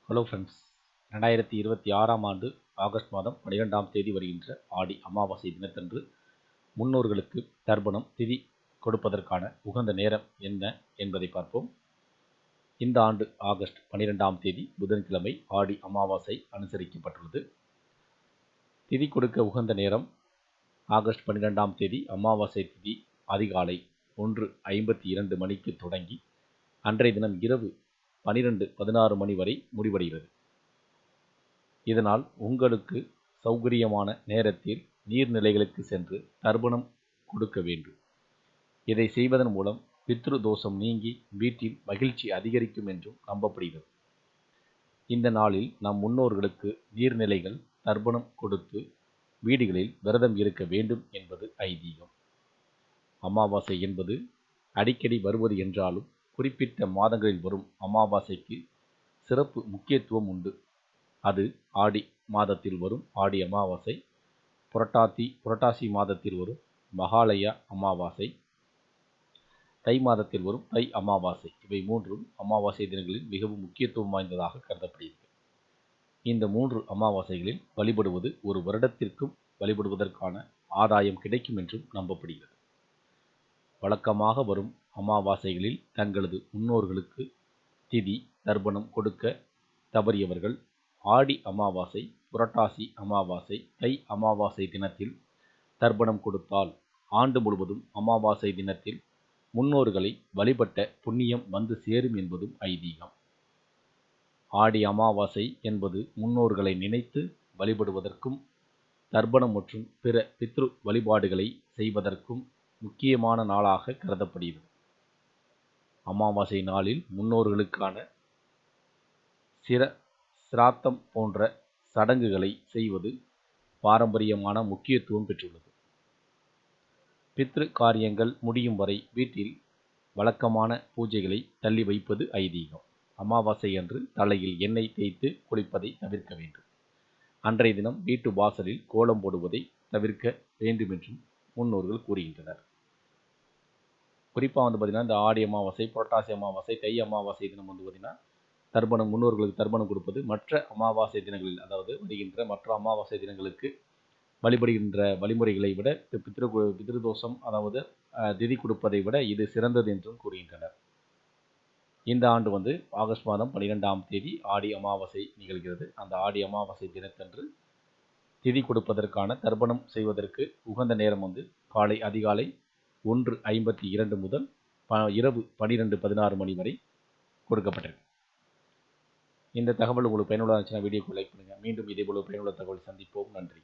Hello friends, 2026ஆம் ஆண்டு August மாதம் 12ஆம் தேதி வருகின்ற ஆடி அமாவாசை தினத்தன்று முன்னோர்களுக்கு தர்ப்பணம் திதி கொடுப்பதற்கான உகந்த நேரம் என்ன என்பதை பார்ப்போம். இந்த ஆண்டு ஆகஸ்ட் 12ஆம் தேதி புதன்கிழமை ஆடி அமாவாசை அனுசரிக்கப்பட்டுள்ளது. திதி கொடுக்க உகந்த நேரம் ஆகஸ்ட் 12ஆம் தேதி அமாவாசை திதி அதிகாலை 1:52 மணிக்கு தொடங்கி அன்றைய தினம் இரவு 12:16 மணி வரை முடிவடைகிறது. இதனால் உங்களுக்கு சௌகரியமான நேரத்தில் நீர்நிலைகளுக்கு சென்று தர்ப்பணம் கொடுக்க வேண்டும். இதை செய்வதன் மூலம் பித்ரு தோஷம் நீங்கி வீட்டில் மகிழ்ச்சி அதிகரிக்கும் என்றும் நம்பப்படுகிறது. இந்த நாளில் நம் முன்னோர்களுக்கு நீர்நிலைகள் தர்ப்பணம் கொடுத்து வீடுகளில் விரதம் இருக்க வேண்டும் என்பது ஐதீகம். அமாவாசை என்பது அடிக்கடி வருவது என்றாலும் குறிப்பிட்ட மாதங்களில் வரும் அமாவாசைக்கு சிறப்பு முக்கியத்துவம் உண்டு. அது ஆடி மாதத்தில் வரும் ஆடி அமாவாசை, புரட்டாசி மாதத்தில் வரும் மகாலய அமாவாசை, தை மாதத்தில் வரும் தை அமாவாசை. இவை மூன்றும் அமாவாசை தினங்களில் மிகவும் முக்கியத்துவம் வாய்ந்ததாக கருதப்படுகிறது. இந்த 3 அமாவாசைகளில் வழிபடுவது ஒரு வருடத்திற்கும் வழிபடுவதற்கான ஆதாயம் கிடைக்கும் என்றும் நம்பப்படுகிறது. வழக்கமாக வரும் அமாவாசைகளில் தங்களது முன்னோர்களுக்கு திதி தர்ப்பணம் கொடுக்க தவறியவர்கள் ஆடி அமாவாசை, புரட்டாசி அமாவாசை, தை அமாவாசை தினத்தில் தர்ப்பணம் கொடுத்தால் ஆண்டு முழுவதும் அமாவாசை தினத்தில் முன்னோர்களை வழிபட்ட புண்ணியம் வந்து சேரும் என்பதும் ஐதீகம். ஆடி அமாவாசை என்பது முன்னோர்களை நினைத்து வழிபடுவதற்கும் தர்ப்பணம் மற்றும் பிற பித்ரு வழிபாடுகளை செய்வதற்கும் முக்கியமான நாளாக கருதப்படுகிறது. அமாவாசை நாளில் முன்னோர்களுக்கான சிராத்தம் போன்ற சடங்குகளை செய்வது பாரம்பரியமான முக்கியத்துவம் பெற்றுள்ளது. பித்ரு காரியங்கள் முடியும் வரை வீட்டில் வழக்கமான பூஜைகளை தள்ளி வைப்பது ஐதீகம். அமாவாசை அன்று தலையில் எண்ணெய் தேய்த்து குளிப்பதை தவிர்க்க வேண்டும். அன்றைய தினம் வீட்டு வாசலில் கோலம் போடுவதை தவிர்க்க வேண்டும் என்றும் முன்னோர்கள் கூறுகின்றனர். குறிப்பாக பார்த்தீங்கன்னா இந்த ஆடி அமாவாசை, புரட்டாசி அமாவாசை, தை அமாவாசை தினம் பார்த்திங்கன்னா முன்னோர்களுக்கு தர்ப்பணம் கொடுப்பது மற்ற அமாவாசை தினங்களில், அதாவது வருகின்ற மற்ற அமாவாசை தினங்களுக்கு வழிபடுகின்ற வழிமுறைகளை விட பித்ருதோஷம், அதாவது திதி கொடுப்பதை விட இது சிறந்தது என்றும் கூறுகின்றனர். இந்த ஆண்டு ஆகஸ்ட் மாதம் 12ஆம் தேதி ஆடி அமாவாசை நிகழ்கிறது. அந்த ஆடி அமாவாசை தினத்தன்று திதி கொடுப்பதற்கான தர்ப்பணம் செய்வதற்கு உகந்த நேரம் காலை அதிகாலை 1:52 முதல் இரவு 12:16 மணி வரை கொடுக்கப்பட்டிருக்கு. இந்த தகவல் உங்களுக்கு பயனுள்ள இருந்துச்சுன்னா வீடியோக்கு லைக் பண்ணுங்கள். மீண்டும் இதேபோல பயனுள்ள தகவல் சந்திப்போம். நன்றி.